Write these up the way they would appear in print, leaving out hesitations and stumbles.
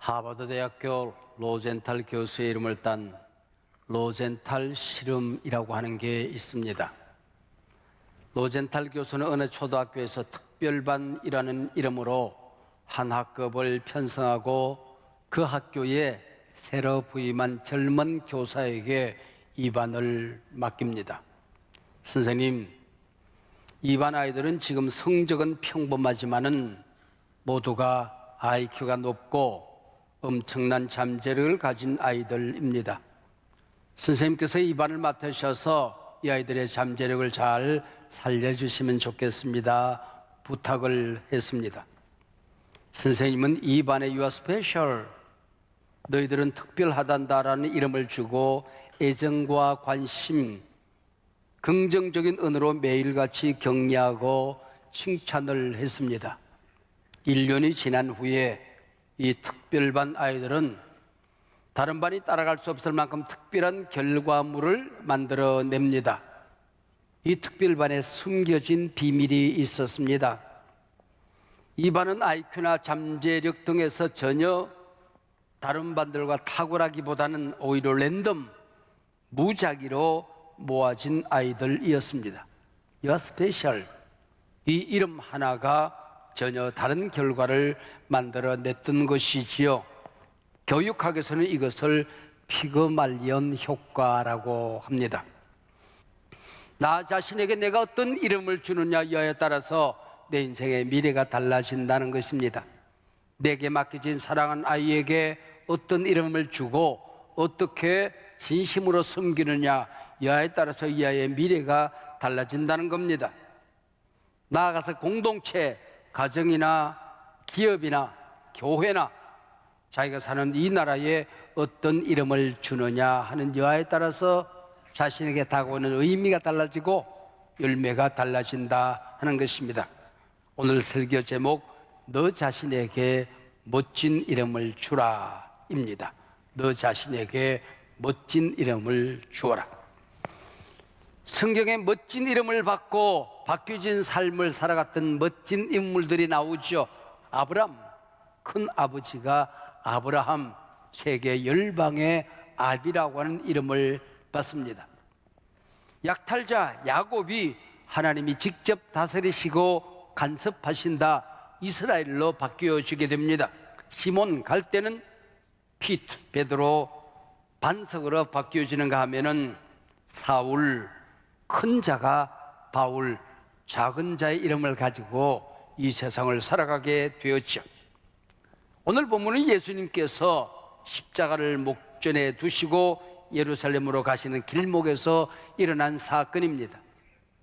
하버드 대학교 로젠탈 교수의 이름을 딴 로젠탈 실험이라고 하는 게 있습니다. 로젠탈 교수는 어느 초등학교에서 특별반이라는 이름으로 한 학급을 편성하고 그 학교에 새로 부임한 젊은 교사에게 이 반을 맡깁니다. 선생님, 이 반 아이들은 지금 성적은 평범하지만은 모두가 IQ가 높고 엄청난 잠재력을 가진 아이들입니다. 선생님께서 이 반을 맡으셔서 이 아이들의 잠재력을 잘 살려주시면 좋겠습니다. 부탁을 했습니다. 선생님은 이 반에 You are special, 너희들은 특별하단다라는 이름을 주고 애정과 관심, 긍정적인 언어로 매일같이 격려하고 칭찬을 했습니다. 1년이 지난 후에 이 특별반 아이들은 다른 반이 따라갈 수 없을 만큼 특별한 결과물을 만들어냅니다. 이 특별반에 숨겨진 비밀이 있었습니다. 이 반은 IQ나 잠재력 등에서 전혀 다른 반들과 탁월하기보다는 오히려 랜덤, 무작위로 모아진 아이들이었습니다. You are special. 이 이름 하나가 전혀 다른 결과를 만들어냈던 것이지요. 교육학에서는 이것을 피그말리언 효과라고 합니다. 나 자신에게 내가 어떤 이름을 주느냐에 따라서 내 인생의 미래가 달라진다는 것입니다. 내게 맡겨진 사랑하는 아이에게 어떤 이름을 주고 어떻게 진심으로 섬기느냐에 따라서 이 아이의 미래가 달라진다는 겁니다. 나아가서 공동체, 가정이나 기업이나 교회나 자기가 사는 이 나라에 어떤 이름을 주느냐 하는 여하에 따라서 자신에게 다가오는 의미가 달라지고 열매가 달라진다 하는 것입니다. 오늘 설교 제목, 너 자신에게 멋진 이름을 주라입니다. 너 자신에게 멋진 이름을 주어라. 성경에 멋진 이름을 받고 바뀌어진 삶을 살아갔던 멋진 인물들이 나오죠. 아브람, 큰 아버지가 아브라함, 세계 열방의 아비라고 하는 이름을 받습니다. 약탈자 야곱이 하나님이 직접 다스리시고 간섭하신다 이스라엘로 바뀌어지게 됩니다. 시몬 갈 때는 피트, 베드로, 반석으로 바뀌어지는가 하면은 사울, 큰 자가 바울, 작은 자의 이름을 가지고 이 세상을 살아가게 되었죠. 오늘 본문은 예수님께서 십자가를 목전에 두시고 예루살렘으로 가시는 길목에서 일어난 사건입니다.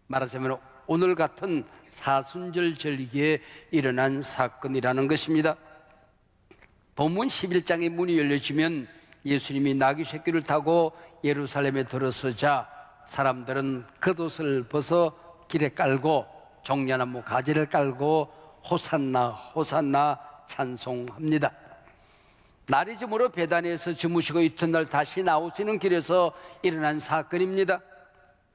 말하자면 오늘 같은 사순절 절기에 일어난 사건이라는 것입니다. 본문 11장의 문이 열려지면 예수님이 나귀 새끼를 타고 예루살렘에 들어서자 사람들은 겉옷을 벗어 길에 깔고 종려나무 가지를 깔고 호산나 호산나 찬송합니다. 날이 저물어 베다니에서 주무시고 이튿날 다시 나오시는 길에서 일어난 사건입니다.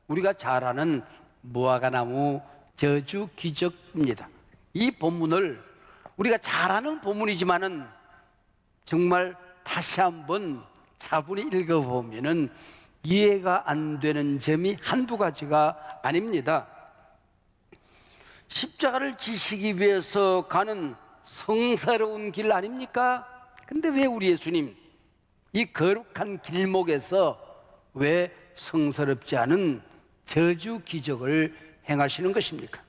우리가 잘 아는 무화과나무 저주 기적입니다. 이 본문을 우리가 잘 아는 본문이지만은 정말 다시 한번 차분히 읽어보면은 이해가 안 되는 점이 한두 가지가 아닙니다. 십자가를 지시기 위해서 가는 성스러운 길 아닙니까? 근데 왜 우리 예수님 이 거룩한 길목에서 왜 성스럽지 않은 저주 기적을 행하시는 것입니까?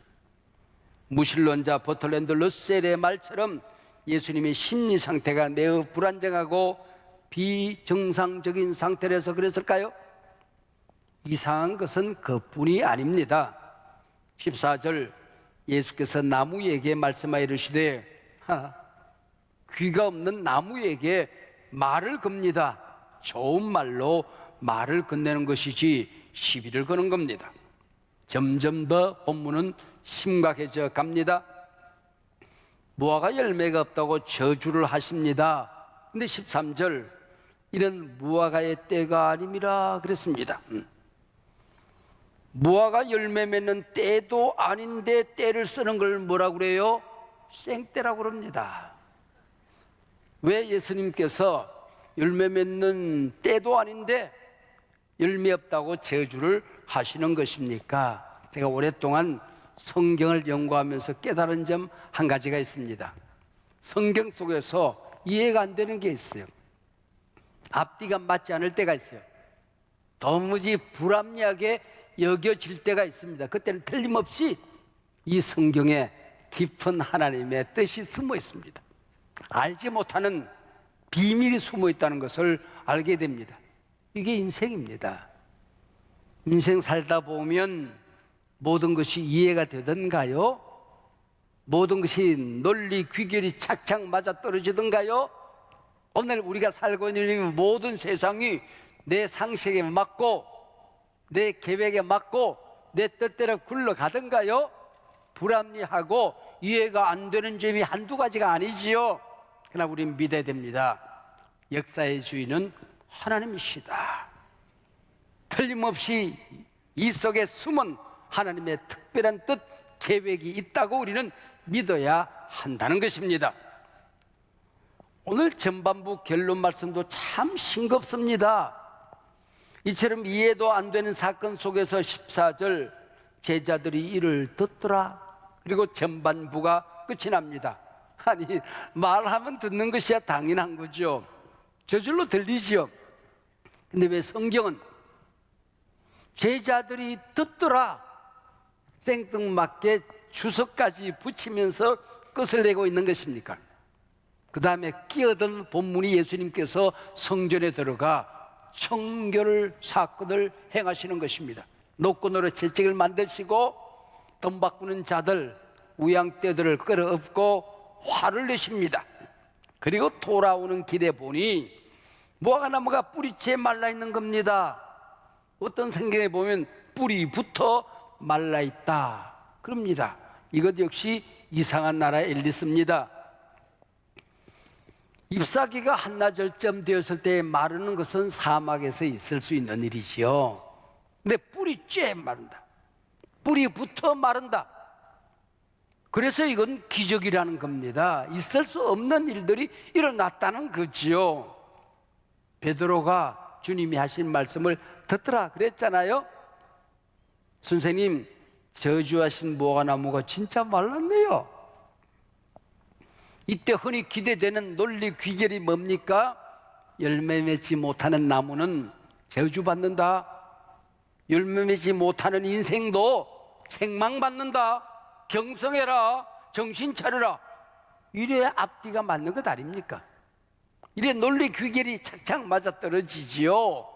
무신론자 버틀랜드 러셀의 말처럼 예수님의 심리 상태가 매우 불안정하고 비정상적인 상태라서 그랬을까요? 이상한 것은 그뿐이 아닙니다. 14절 예수께서 나무에게 말씀하여 이르시되 귀가 없는 나무에게 말을 겁니다. 좋은 말로 말을 건네는 것이지 시비를 거는 겁니다. 점점 더 본문은 심각해져 갑니다. 무화과 열매가 없다고 저주를 하십니다. 근데 13절 이런 무화과의 때가 아님이라 그랬습니다. 무화과 열매 맺는 때도 아닌데 때를 쓰는 걸 뭐라고 그래요? 생때라고 그럽니다. 왜 예수님께서 열매 맺는 때도 아닌데 열매 없다고 저주를 하시는 것입니까? 제가 오랫동안 성경을 연구하면서 깨달은 점 한 가지가 있습니다. 성경 속에서 이해가 안 되는 게 있어요. 앞뒤가 맞지 않을 때가 있어요. 도무지 불합리하게 여겨질 때가 있습니다. 그때는 틀림없이 이 성경에 깊은 하나님의 뜻이 숨어 있습니다. 알지 못하는 비밀이 숨어 있다는 것을 알게 됩니다. 이게 인생입니다. 인생 살다 보면 모든 것이 이해가 되던가요? 모든 것이 논리 귀결이 착착 맞아떨어지던가요? 오늘 우리가 살고 있는 모든 세상이 내 상식에 맞고 내 계획에 맞고 내 뜻대로 굴러가던가요? 불합리하고 이해가 안 되는 점이 한두 가지가 아니지요. 그러나 우리는 믿어야 됩니다. 역사의 주인은 하나님이시다. 틀림없이 이 속에 숨은 하나님의 특별한 뜻, 계획이 있다고 우리는 믿어야 한다는 것입니다. 오늘 전반부 결론 말씀도 참 싱겁습니다. 이처럼 이해도 안 되는 사건 속에서 14절 제자들이 이를 듣더라. 그리고 전반부가 끝이 납니다. 아니, 말하면 듣는 것이야 당연한 거죠. 저절로 들리지요. 근데 왜 성경은 제자들이 듣더라 생뚱맞게 주석까지 붙이면서 끝을 내고 있는 것입니까? 그 다음에 끼어든 본문이 예수님께서 성전에 들어가 청결 사건을 행하시는 것입니다. 노끈으로 채찍을 만드시고 돈 바꾸는 자들, 우양떼들을 끌어엎고 화를 내십니다. 그리고 돌아오는 길에 보니 무화과나무가 뿌리째 말라있는 겁니다. 어떤 성경에 보면 뿌리부터 말라있다 그럽니다. 이것 역시 이상한 나라의 앨리스입니다. 잎사귀가 한나절쯤 되었을 때 마르는 것은 사막에서 있을 수 있는 일이지요. 근데 뿌리째 마른다, 뿌리부터 마른다. 그래서 이건 기적이라는 겁니다. 있을 수 없는 일들이 일어났다는 거지요. 베드로가 주님이 하신 말씀을 듣더라 그랬잖아요. 선생님, 저주하신 무화과나무가 진짜 말랐네요. 이때 흔히 기대되는 논리 귀결이 뭡니까? 열매 맺지 못하는 나무는 저주받는다. 열매 맺지 못하는 인생도 책망받는다. 경성해라, 정신 차려라. 이래 앞뒤가 맞는 것 아닙니까? 이래 논리 귀결이 착착 맞아떨어지지요.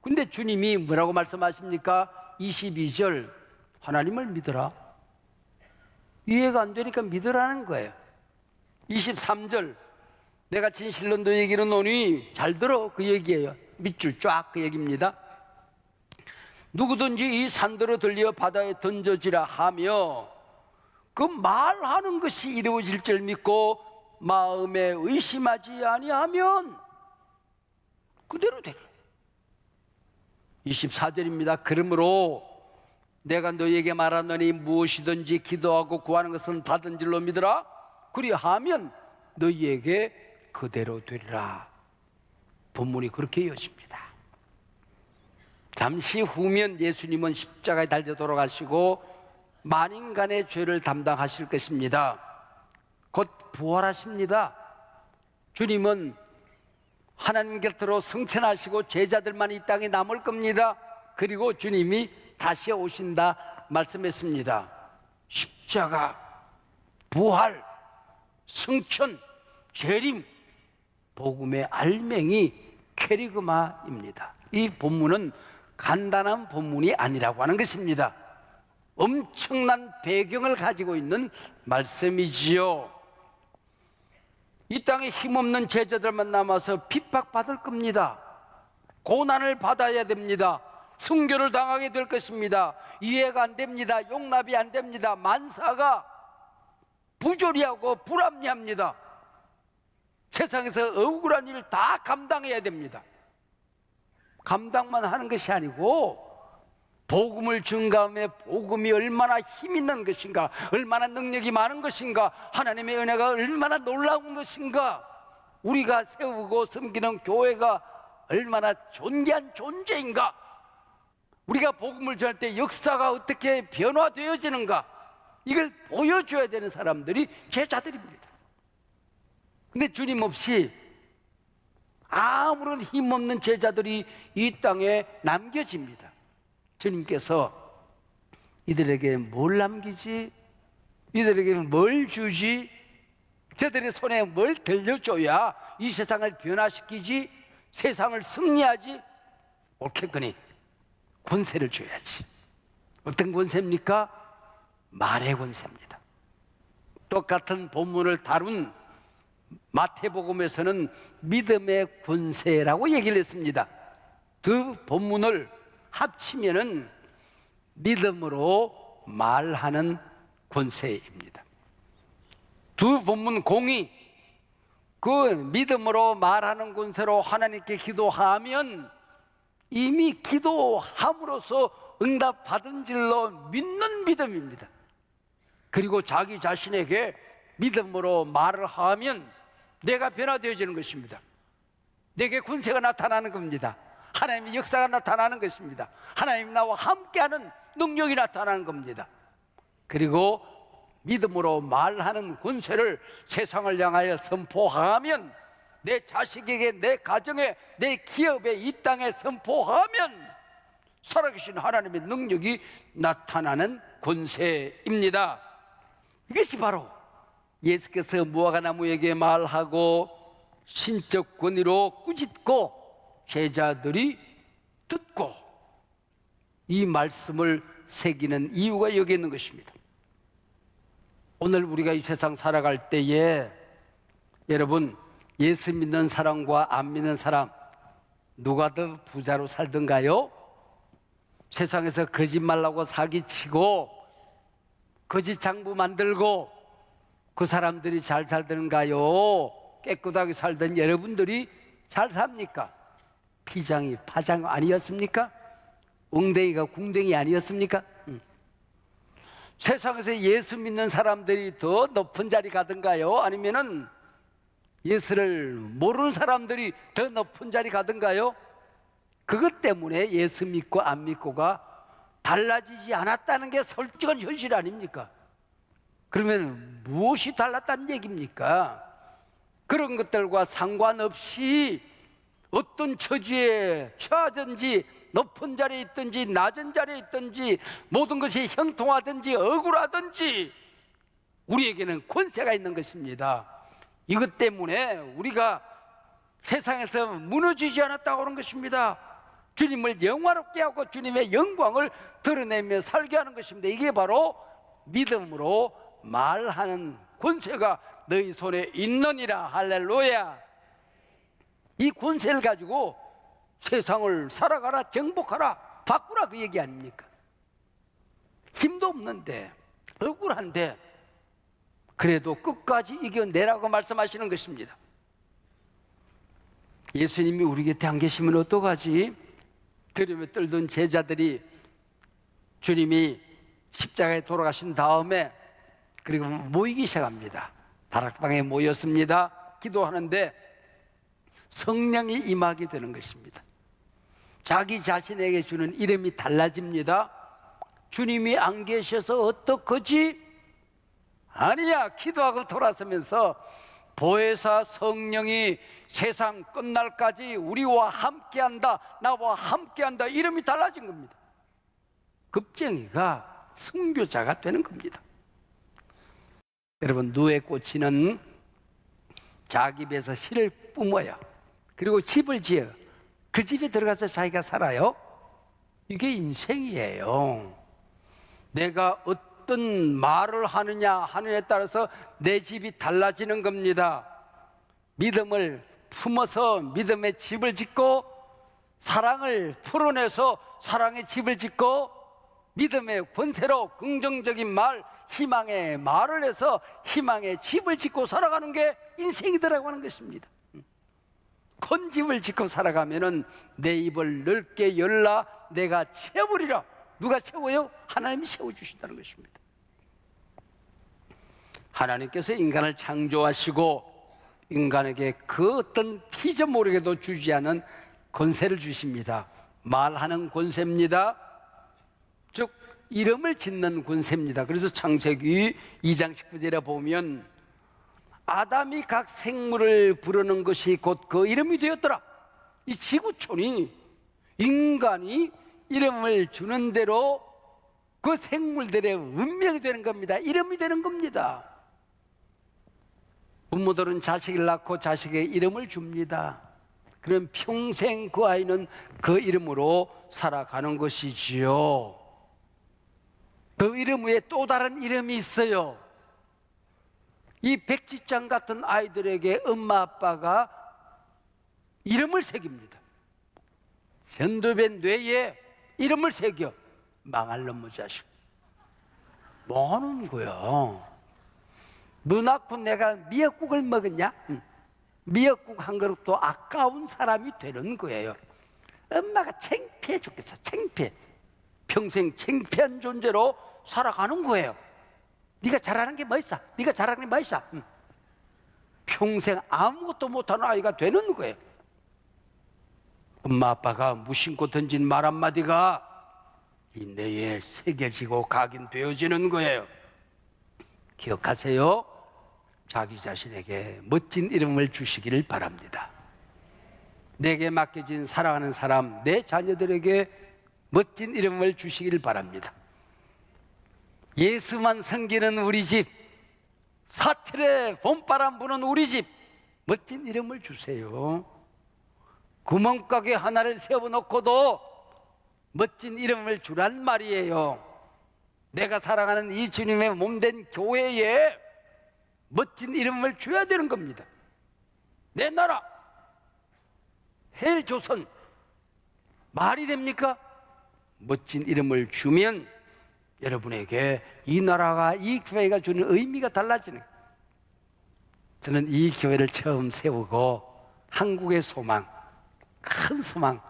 근데 주님이 뭐라고 말씀하십니까? 22절, 하나님을 믿어라. 이해가 안 되니까 믿으라는 거예요. 23절, 내가 진실로 너에게는 오니 잘 들어, 그 얘기예요. 밑줄 쫙 그 얘기입니다. 누구든지 이 산더러 들려 바다에 던져지라 하며 그 말하는 것이 이루어질 줄 믿고 마음에 의심하지 아니하면 그대로 되라. 24절입니다. 그러므로 내가 너에게 말하노니 무엇이든지 기도하고 구하는 것은 받은 줄로 믿으라. 그리하면 너희에게 그대로 되리라. 본문이 그렇게 이어집니다. 잠시 후면 예수님은 십자가에 달려 돌아가시고 만인간의 죄를 담당하실 것입니다. 곧 부활하십니다. 주님은 하나님 곁으로 승천하시고 제자들만 이 땅에 남을 겁니다. 그리고 주님이 다시 오신다 말씀했습니다. 십자가, 부활, 승천, 재림, 복음의 알맹이 캐리그마입니다. 이 본문은 간단한 본문이 아니라고 하는 것입니다. 엄청난 배경을 가지고 있는 말씀이지요. 이 땅에 힘없는 제자들만 남아서 핍박받을 겁니다. 고난을 받아야 됩니다. 순교를 당하게 될 것입니다. 이해가 안 됩니다. 용납이 안 됩니다. 만사가 부조리하고 불합리합니다. 세상에서 억울한 일을 다 감당해야 됩니다. 감당만 하는 것이 아니고 복음을 증가함에 복음이 얼마나 힘 있는 것인가, 얼마나 능력이 많은 것인가, 하나님의 은혜가 얼마나 놀라운 것인가, 우리가 세우고 섬기는 교회가 얼마나 존귀한 존재인가, 우리가 복음을 전할 때 역사가 어떻게 변화되어지는가, 이걸 보여줘야 되는 사람들이 제자들입니다. 근데 주님 없이 아무런 힘없는 제자들이 이 땅에 남겨집니다. 주님께서 이들에게 뭘 남기지? 이들에게 뭘 주지? 저들의 손에 뭘 들려줘야 이 세상을 변화시키지, 세상을 승리하지? 옳겠거니 권세를 줘야지. 어떤 권세입니까? 말의 권세입니다. 똑같은 본문을 다룬 마태복음에서는 믿음의 권세라고 얘기를 했습니다. 두 본문을 합치면은 믿음으로 말하는 권세입니다. 두 본문 공이 그 믿음으로 말하는 권세로 하나님께 기도하면 이미 기도함으로써 응답받은 줄로 믿는 믿음입니다. 그리고 자기 자신에게 믿음으로 말을 하면 내가 변화되어지는 것입니다. 내게 권세가 나타나는 겁니다. 하나님의 역사가 나타나는 것입니다. 하나님이 나와 함께하는 능력이 나타나는 겁니다. 그리고 믿음으로 말하는 권세를 세상을 향하여 선포하면, 내 자식에게, 내 가정에, 내 기업에, 이 땅에 선포하면 살아계신 하나님의 능력이 나타나는 권세입니다. 이것이 바로 예수께서 무화과나무에게 말하고 신적 권위로 꾸짖고 제자들이 듣고 이 말씀을 새기는 이유가 여기 있는 것입니다. 오늘 우리가 이 세상 살아갈 때에 여러분, 예수 믿는 사람과 안 믿는 사람 누가 더 부자로 살던가요? 세상에서 거짓말하고 사기치고 거짓 장부 만들고 그 사람들이 잘 살던가요? 깨끗하게 살던 여러분들이 잘 삽니까? 피장이 파장 아니었습니까? 엉덩이가 궁뎅이 아니었습니까? 세상에서 예수 믿는 사람들이 더 높은 자리 가던가요? 아니면은 예수를 모르는 사람들이 더 높은 자리 가던가요? 그것 때문에 예수 믿고 안 믿고가 달라지지 않았다는 게 솔직한 현실 아닙니까? 그러면 무엇이 달랐다는 얘기입니까? 그런 것들과 상관없이 어떤 처지에 처하든지 높은 자리에 있든지 낮은 자리에 있든지 모든 것이 형통하든지 억울하든지 우리에게는 권세가 있는 것입니다. 이것 때문에 우리가 세상에서 무너지지 않았다고 하는 것입니다. 주님을 영화롭게 하고 주님의 영광을 드러내며 살게 하는 것입니다. 이게 바로 믿음으로 말하는 권세가 너희 손에 있느니라. 할렐루야. 이 권세를 가지고 세상을 살아가라, 정복하라, 바꾸라, 그 얘기 아닙니까? 힘도 없는데, 억울한데 그래도 끝까지 이겨내라고 말씀하시는 것입니다. 예수님이 우리 곁에 안 계시면 어떡하지? 두려움에 떨던 제자들이 주님이 십자가에 돌아가신 다음에 그리고 모이기 시작합니다. 다락방에 모였습니다. 기도하는데 성령이 임하게 되는 것입니다. 자기 자신에게 주는 이름이 달라집니다. 주님이 안 계셔서 어떡하지? 아니야. 기도하고 돌아서면서 보혜사 성령이 세상 끝날까지 우리와 함께한다, 나와 함께한다, 이름이 달라진 겁니다. 급쟁이가 순교자가 되는 겁니다. 여러분, 누에 꽂히는 자기 배에서 실을 뿜어요. 그리고 집을 지어 그 집에 들어가서 자기가 살아요. 이게 인생이에요. 내가 어떤 말을 하느냐에 따라서 내 집이 달라지는 겁니다. 믿음을 품어서 믿음의 집을 짓고, 사랑을 풀어내서 사랑의 집을 짓고, 믿음의 권세로 긍정적인 말, 희망의 말을 해서 희망의 집을 짓고 살아가는 게 인생이더라고 하는 것입니다. 큰 집을 짓고 살아가면은 내 입을 넓게 열라 내가 채우리라. 누가 채워요? 하나님이 채워주신다는 것입니다. 하나님께서 인간을 창조하시고 인간에게 그 어떤 피조물에게도 주지 않은 권세를 주십니다. 말하는 권세입니다. 즉 이름을 짓는 권세입니다. 그래서 창세기 2장 19절에 보면 아담이 각 생물을 부르는 것이 곧 그 이름이 되었더라. 이 지구촌이 인간이 이름을 주는 대로 그 생물들의 운명이 되는 겁니다. 이름이 되는 겁니다. 부모들은 자식을 낳고 자식의 이름을 줍니다. 그럼 평생 그 아이는 그 이름으로 살아가는 것이지요. 그 이름 외에 또 다른 이름이 있어요. 이 백지장 같은 아이들에게 엄마 아빠가 이름을 새깁니다. 전두변 뇌에 이름을 새겨. 망할 놈의 자식. 뭐 하는 거야? 너 낳고 내가 미역국을 먹었냐? 미역국 한 그릇도 아까운 사람이 되는 거예요. 엄마가 창피해 죽겠어. 창피해. 평생 창피한 존재로 살아가는 거예요. 네가 잘하는 게 뭐 있어? 네가 잘하는 게 뭐 있어? 평생 아무것도 못하는 아이가 되는 거예요. 엄마 아빠가 무심코 던진 말 한마디가 이 뇌에 새겨지고 각인되어지는 거예요. 기억하세요. 자기 자신에게 멋진 이름을 주시기를 바랍니다. 내게 맡겨진 사랑하는 사람, 내 자녀들에게 멋진 이름을 주시기를 바랍니다. 예수만 섬기는 우리 집, 사철에 봄바람 부는 우리 집, 멋진 이름을 주세요. 구멍가게 하나를 세워놓고도 멋진 이름을 주란 말이에요. 내가 사랑하는 이 주님의 몸된 교회에 멋진 이름을 줘야 되는 겁니다. 내 나라 헬조선 말이 됩니까? 멋진 이름을 주면 여러분에게 이 나라가, 이 교회가 주는 의미가 달라지는 거예요. 저는 이 교회를 처음 세우고 한국의 소망, 큰 소망,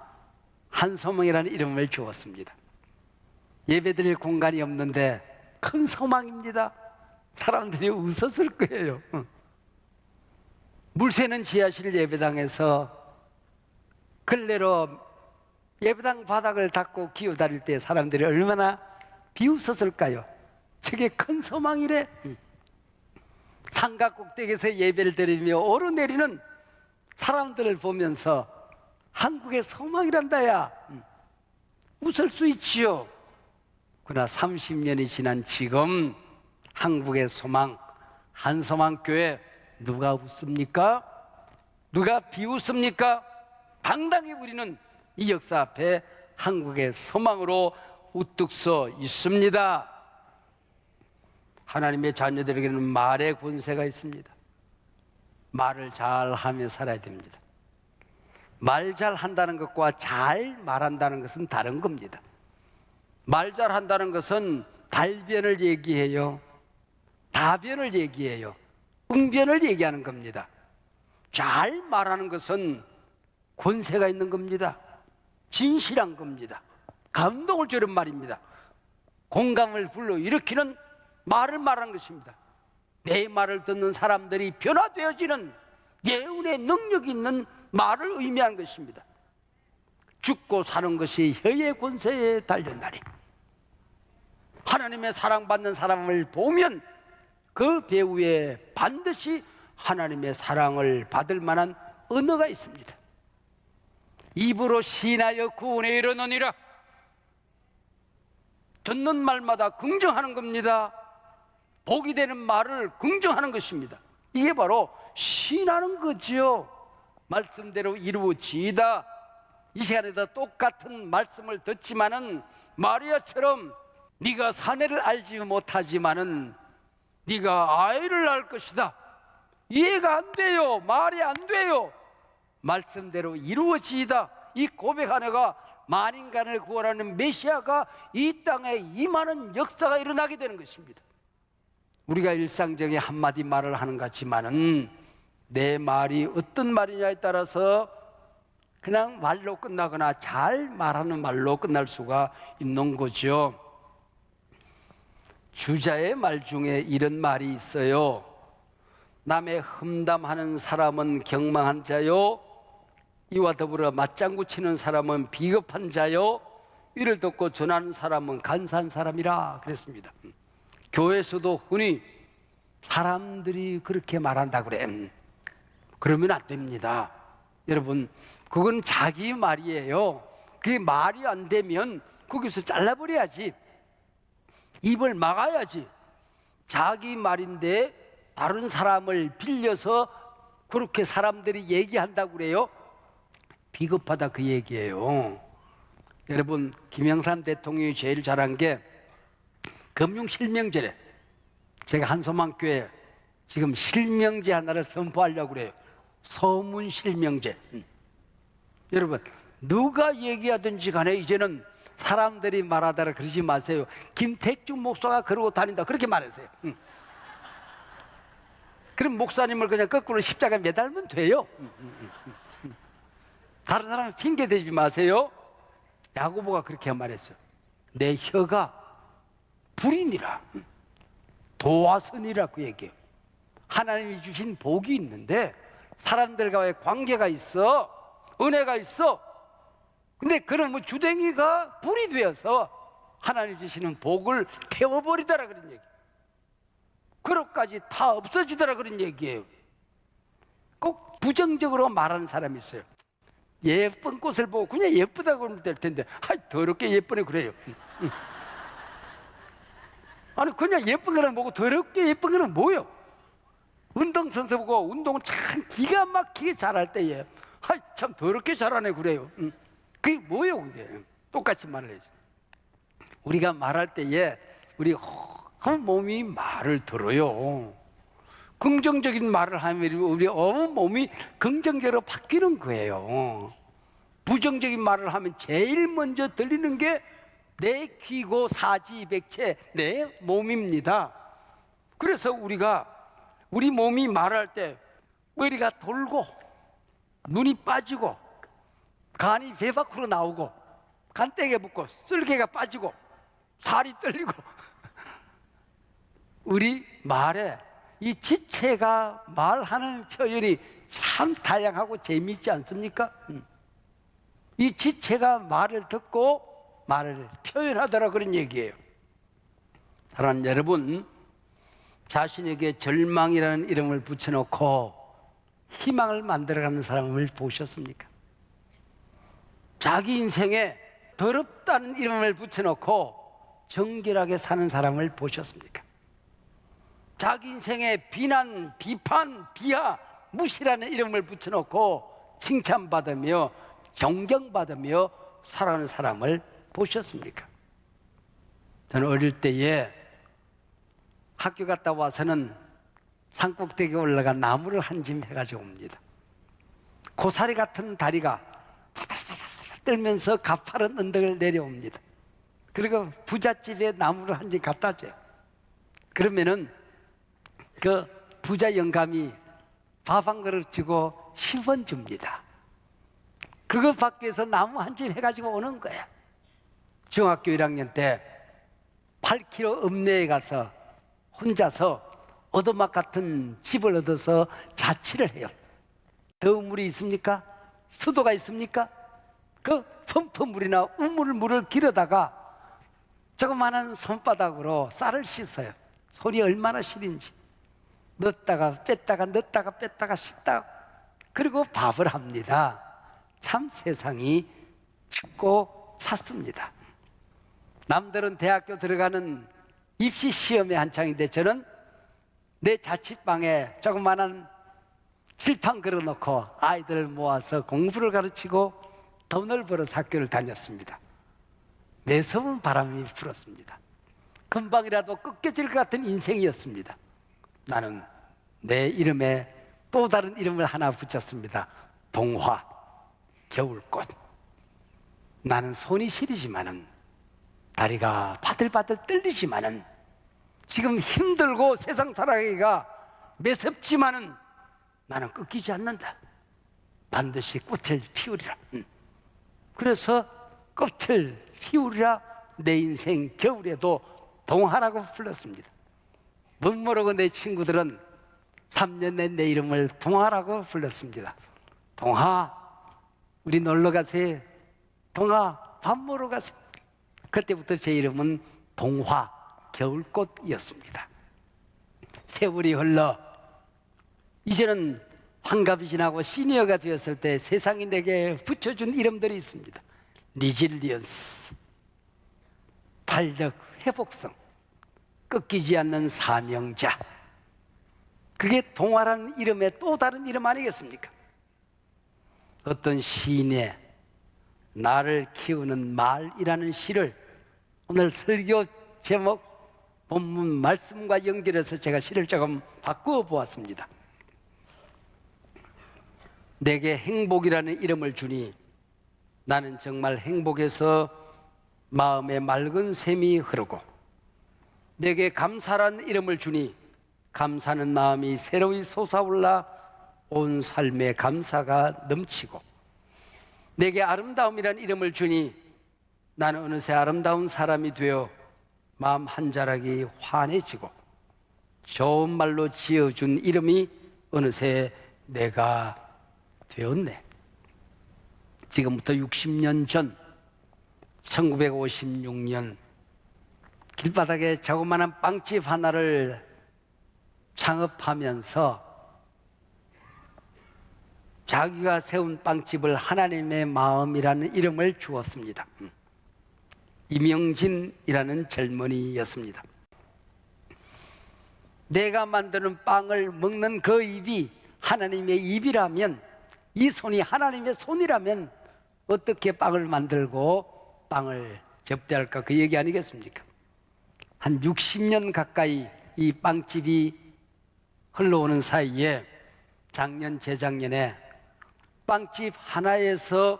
한소망이라는 이름을 주었습니다. 예배드릴 공간이 없는데 큰 소망입니다. 사람들이 웃었을 거예요. 물새는 지하실 예배당에서 걸레로 예배당 바닥을 닦고 기어다닐 때 사람들이 얼마나 비웃었을까요? 저게 큰 소망이래. 산각 꼭대기에서 예배를 드리며 오르내리는 사람들을 보면서 한국의 소망이란다야. 웃을 수 있지요. 그러나 30년이 지난 지금 한국의 소망, 한소망교회 누가 웃습니까? 누가 비웃습니까? 당당히 우리는 이 역사 앞에 한국의 소망으로 우뚝 서 있습니다. 하나님의 자녀들에게는 말의 권세가 있습니다. 말을 잘하며 살아야 됩니다. 말 잘한다는 것과 잘 말한다는 것은 다른 겁니다. 말 잘한다는 것은 달변을 얘기해요. 다변을 얘기해요. 응변을 얘기하는 겁니다. 잘 말하는 것은 권세가 있는 겁니다. 진실한 겁니다. 감동을 주는 말입니다. 공감을 불러일으키는 말을 말하는 것입니다. 내 말을 듣는 사람들이 변화되어지는 예언의 능력이 있는 말을 의미하는 것입니다. 죽고 사는 것이 혀의 권세에 달렸나니 하나님의 사랑받는 사람을 보면 그 배후에 반드시 하나님의 사랑을 받을 만한 언어가 있습니다. 입으로 시인하여 구원에 이르느니라. 듣는 말마다 긍정하는 겁니다. 복이 되는 말을 긍정하는 것입니다. 이게 바로 시인하는 거지요. 말씀대로 이루어지이다. 이 시간에도 똑같은 말씀을 듣지만은 마리아처럼 네가 사내를 알지 못하지만은 네가 아이를 낳을 것이다. 이해가 안 돼요. 말이 안 돼요. 말씀대로 이루어지이다. 이 고백 하나가 만인간을 구원하는 메시아가 이 땅에 임하는 역사가 일어나게 되는 것입니다. 우리가 일상적인 한마디 말을 하는 것 같지만은 내 말이 어떤 말이냐에 따라서 그냥 말로 끝나거나 잘 말하는 말로 끝날 수가 있는 거죠. 주자의 말 중에 이런 말이 있어요. 남의 험담하는 사람은 경망한 자요, 이와 더불어 맞장구 치는 사람은 비겁한 자요, 이를 듣고 전하는 사람은 간사한 사람이라 그랬습니다. 교회에서도 흔히 사람들이 그렇게 말한다 그래. 그러면 안 됩니다. 여러분, 그건 자기 말이에요. 그게 말이 안 되면 거기서 잘라버려야지. 입을 막아야지. 자기 말인데 다른 사람을 빌려서 그렇게 사람들이 얘기한다고 그래요? 비겁하다 그 얘기예요. 여러분, 김영삼 대통령이 제일 잘한 게 금융실명제래. 제가 한소망교회 지금 실명제 하나를 선포하려고 그래요. 서문실명제. 여러분, 누가 얘기하든지 간에 이제는 사람들이 말하다라 그러지 마세요. 김택중 목사가 그러고 다닌다 그렇게 말하세요. 그럼 목사님을 그냥 거꾸로 십자가에 매달면 돼요. 다른 사람 핑계 대지 마세요. 야고보가 그렇게 말했어요. 내 혀가 불이니라, 도화선이라 그 얘기예요. 하나님이 주신 복이 있는데 사람들과의 관계가 있어, 은혜가 있어. 근데 그런 뭐 주댕이가 불이 되어서 하나님 주시는 복을 태워버리더라 그런 얘기. 그것까지 다 없어지더라 그런 얘기예요. 꼭 부정적으로 말하는 사람이 있어요. 예쁜 꽃을 보고 그냥 예쁘다고 그러면 될 텐데, 더럽게 예쁘네 그래요. 아니 그냥 예쁜 거는 뭐고 더럽게 예쁜 거는 뭐요? 운동선수 보고 운동을 참 기가 막히게 잘할 때에 참 더럽게 잘하네 그래요. 그게 뭐예요 그게? 똑같이 말을 해야지. 우리가 말할 때에 우리 몸이 말을 들어요. 긍정적인 말을 하면 우리 몸이 긍정적으로 바뀌는 거예요. 부정적인 말을 하면 제일 먼저 들리는 게 내 귀고 사지백체, 내 몸입니다. 그래서 우리 몸이 말할 때 머리가 돌고 눈이 빠지고 간이 배 밖으로 나오고 간땡에 붙고 쓸개가 빠지고 살이 떨리고 우리 말에 이 지체가 말하는 표현이 참 다양하고 재미있지 않습니까? 이 지체가 말을 듣고 말을 표현하더라 그런 얘기예요. 사랑하는 여러분, 자신에게 절망이라는 이름을 붙여놓고 희망을 만들어가는 사람을 보셨습니까? 자기 인생에 더럽다는 이름을 붙여놓고 정결하게 사는 사람을 보셨습니까? 자기 인생에 비난, 비판, 비하, 무시라는 이름을 붙여놓고 칭찬받으며 존경받으며 살아가는 사람을 보셨습니까? 저는 어릴 때에 학교 갔다 와서는 산꼭대기에 올라가 나무를 한 짐 해가지고 옵니다. 고사리 같은 다리가 바들바들 떨면서 가파른 언덕을 내려옵니다. 그리고 부잣집에 나무를 한 짐 갖다 줘요. 그러면은 그 부자 영감이 밥 한 그릇 주고 10원 줍니다. 그거 받기 위해서 나무 한 짐 해가지고 오는 거야. 중학교 1학년 때 8km 읍내에 가서 혼자서 오두막 같은 집을 얻어서 자취를 해요. 더운 물이 있습니까? 수도가 있습니까? 그 펌프물이나 우물물을 길어다가 조그마한 손바닥으로 쌀을 씻어요. 손이 얼마나 시린지. 넣었다가 뺐다가 넣었다가 뺐다가 씻다가 그리고 밥을 합니다. 참 세상이 춥고 찼습니다. 남들은 대학교 들어가는 입시 시험에 한창인데 저는 내 자취방에 조그마한 칠판 걸어놓고 아이들을 모아서 공부를 가르치고 돈을 벌어서 학교를 다녔습니다. 매서운 바람이 불었습니다. 금방이라도 꺾여질 것 같은 인생이었습니다. 나는 내 이름에 또 다른 이름을 하나 붙였습니다. 동화, 겨울꽃. 나는 손이 시리지만은 다리가 바들바들 떨리지만은 지금 힘들고 세상 살아가기가 매섭지만은 나는 꺾이지 않는다. 반드시 꽃을 피우리라. 그래서 꽃을 피우리라 내 인생 겨울에도 동화라고 불렀습니다. 못 모르고 내 친구들은 3년 내 내 이름을 동아라고 불렀습니다. 동아, 우리 놀러 가세요. 동아, 밥 먹으러 가세요. 그때부터 제 이름은 동화, 겨울꽃이었습니다. 세월이 흘러 이제는 환갑이 지나고 시니어가 되었을 때 세상이 내게 붙여준 이름들이 있습니다. 리질리언스, 탄력, 회복성, 꺾이지 않는 사명자. 그게 동화라는 이름의 또 다른 이름 아니겠습니까? 어떤 시인의 나를 키우는 말이라는 시를 오늘 설교 제목 본문 말씀과 연결해서 제가 시를 조금 바꾸어 보았습니다. 내게 행복이라는 이름을 주니 나는 정말 행복해서 마음에 맑은 샘이 흐르고, 내게 감사라는 이름을 주니 감사는 마음이 새로이 솟아올라 온 삶에 감사가 넘치고, 내게 아름다움이라는 이름을 주니 나는 어느새 아름다운 사람이 되어 마음 한 자락이 환해지고, 좋은 말로 지어준 이름이 어느새 내가 되었네. 지금부터 60년 전 1956년 길바닥에 자그마한 빵집 하나를 창업하면서 자기가 세운 빵집을 하나님의 마음이라는 이름을 주었습니다. 이명진이라는 젊은이였습니다. 내가 만드는 빵을 먹는 그 입이 하나님의 입이라면, 이 손이 하나님의 손이라면 어떻게 빵을 만들고 빵을 접대할까, 그 얘기 아니겠습니까? 한 60년 가까이 이 빵집이 흘러오는 사이에 작년 재작년에 빵집 하나에서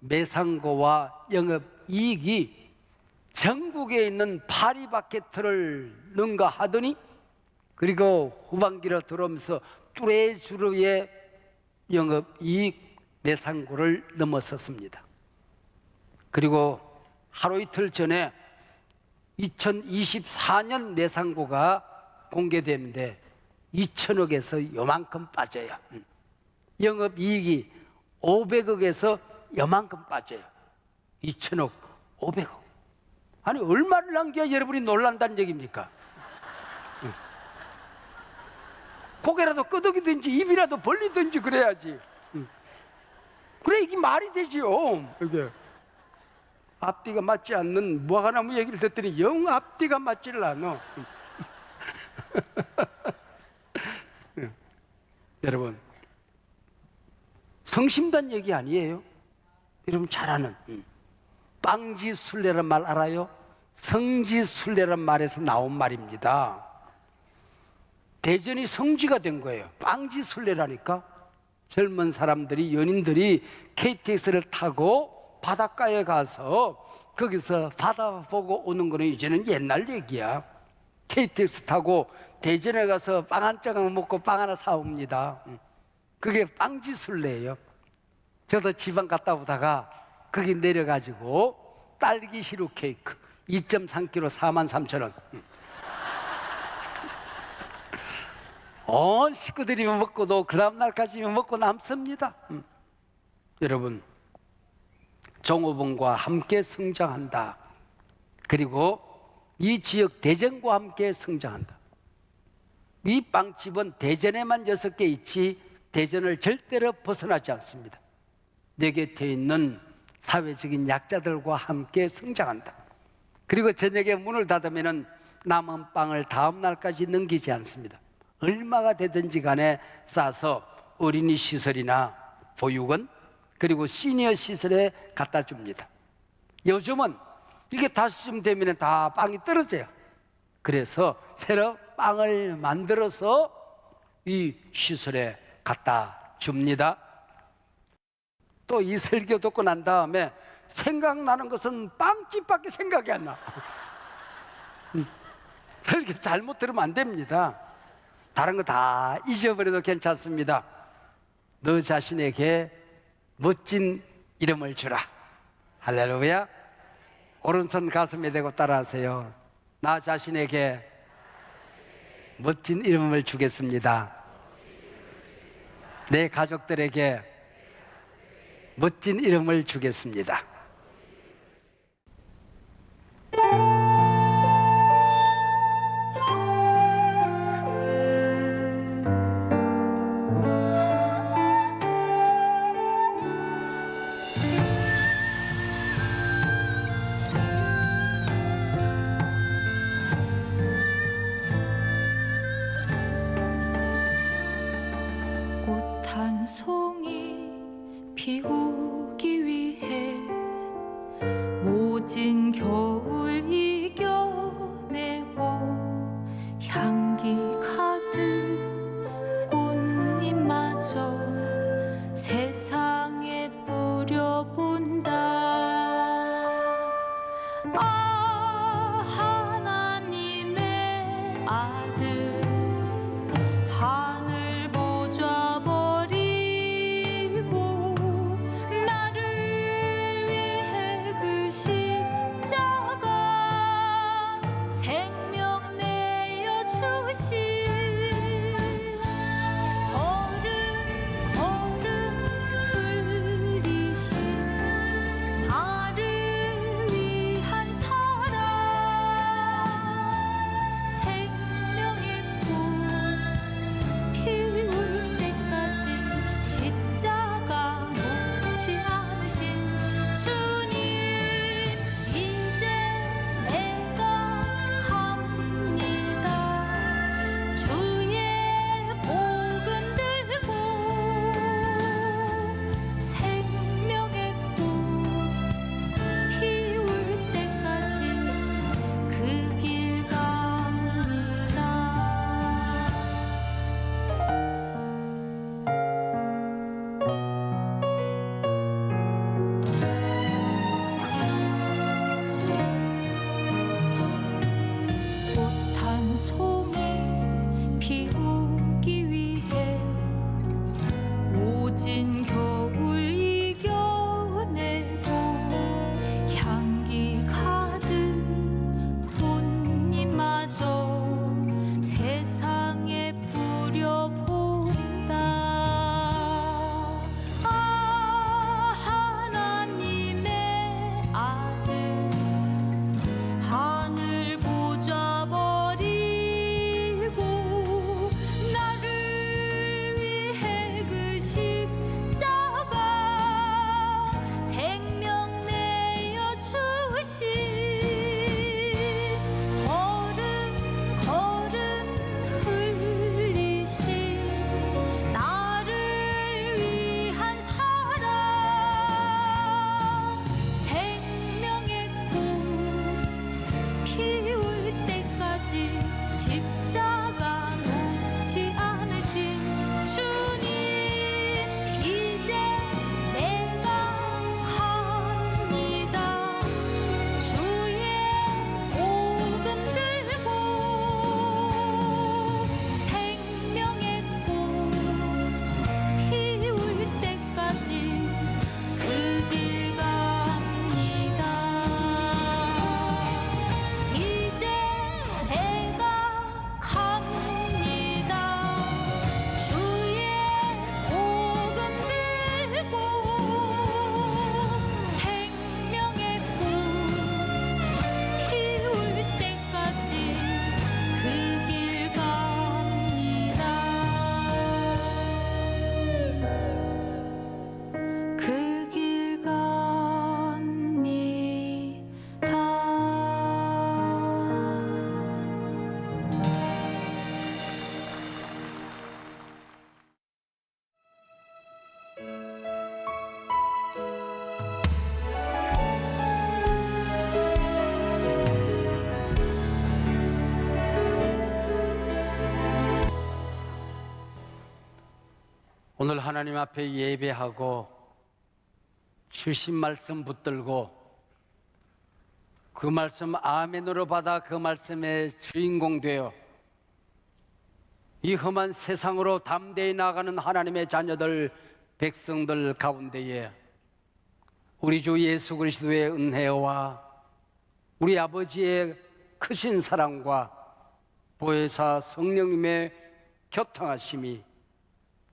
매상고와 영업이익이 전국에 있는 파리바게트를 능가하더니, 그리고 후반기로 들어오면서 뚜레쥬르의 영업이익 매상고를 넘어섰습니다. 그리고 하루 이틀 전에 2024년 매상고가 공개되는데 2천억에서 요만큼 빠져요. 영업이익이 500억에서 요만큼 빠져요. 2천억, 500억. 아니 얼마를 남겨야 여러분이 놀란다는 얘기입니까? 고개라도 끄덕이든지 입이라도 벌리든지 그래야지. 그래 이게 말이 되지요. 이게 앞뒤가 맞지 않는 무화과나무 얘기를 듣더니 영 앞뒤가 맞지를 않아. 여러분, 성심단 얘기 아니에요. 여러분 잘 아는 빵지순례란 말 알아요? 성지순례란 말에서 나온 말입니다. 대전이 성지가 된 거예요. 빵지순례라니까. 젊은 사람들이, 연인들이 KTX를 타고 바닷가에 가서 거기서 바다 보고 오는 거는 이제는 옛날 얘기야. KTX 타고 대전에 가서 빵 한 조각 먹고 빵 하나 사옵니다. 그게 빵지순례예요. 저도 지방 갔다 오다가 거기 내려가지고 딸기 시루 케이크 2.3kg 43,000원. 온 식구들이 먹고도 그 다음날까지 먹고 남습니다. 여러분, 종업원과 함께 성장한다. 그리고 이 지역 대전과 함께 성장한다. 이 빵집은 대전에만 6개 있지 대전을 절대로 벗어나지 않습니다. 내 곁에 있는 사회적인 약자들과 함께 성장한다. 그리고 저녁에 문을 닫으면 남은 빵을 다음 날까지 넘기지 않습니다. 얼마가 되든지 간에 싸서 어린이 시설이나 보육원 그리고 시니어 시설에 갖다 줍니다. 요즘은 이게 5시쯤 되면 다 빵이 떨어져요. 그래서 새로 빵을 만들어서 이 시설에 갖다 줍니다. 또 이 설교 듣고 난 다음에 생각나는 것은 빵집밖에 생각이 안 나. 설교 잘못 들으면 안 됩니다. 다른 거 다 잊어버려도 괜찮습니다. 너 자신에게 멋진 이름을 주라. 할렐루야. 오른손 가슴에 대고 따라하세요. 나 자신에게 멋진 이름을 주겠습니다. 내 가족들에게 멋진 이름을 주겠습니다. 꽃 한 송이 피우기 위해 모진 겨울 이겨내고 향기 가득 꽃잎마저 세상에 뿌려본다. 아, 하나님의 아들 하늘 보좌 버리고 나를 위해 그 십자가 생명 내어 주신 걸음 걸음 흘리신 나를 위한 사랑 생명의 꽃 피울 때까지 십자가 놓지 않으신 주님, 이제 내가 갑니다. 주의 복은 들고 생명의 꽃 피울 때까지 그 길 갑니다. 꽃 한 송이 피우기 위해 모진 겨울 이겨내고 향기 가득 꽃잎마저 세상에 뿌려본다. 아, 하나님의 아들 하늘 보좌 버리고 나를 위해 그 십자가 생명 내어 주신 걸음 걸음 흘리신 나를 위한 사랑 생명의 꽃 피울 때까지 십자가 놓지 않으신 주님, 이제 내가 합니다. 주의 복음 들고 생명의 꽃 피울 때까지 그 길 갑니다. 이제 내가 갑니다. 주의 복음 들고 생명의 꽃 피울 때까지 그 길 갑니다. 그 길 오늘 하나님 앞에 예배하고 주신 말씀 붙들고 그 말씀 아멘으로 받아 그 말씀의 주인공 되어 이 험한 세상으로 담대히 나아가는 하나님의 자녀들, 백성들 가운데에 우리 주 예수 그리스도의 은혜와 우리 아버지의 크신 사랑과 보혜사 성령님의 교통하심이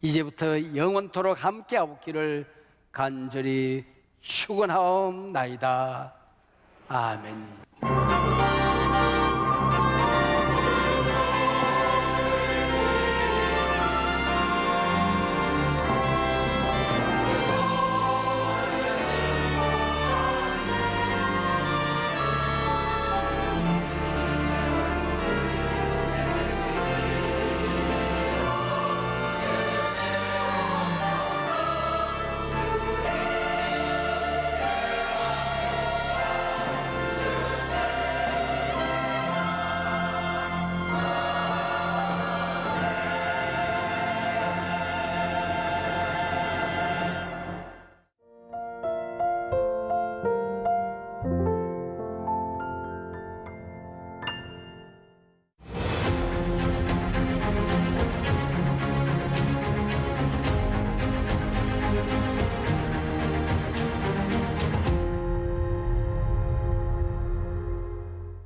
이제부터 영원토록 함께하고 기를 간절히 축원하옵나이다. 아멘.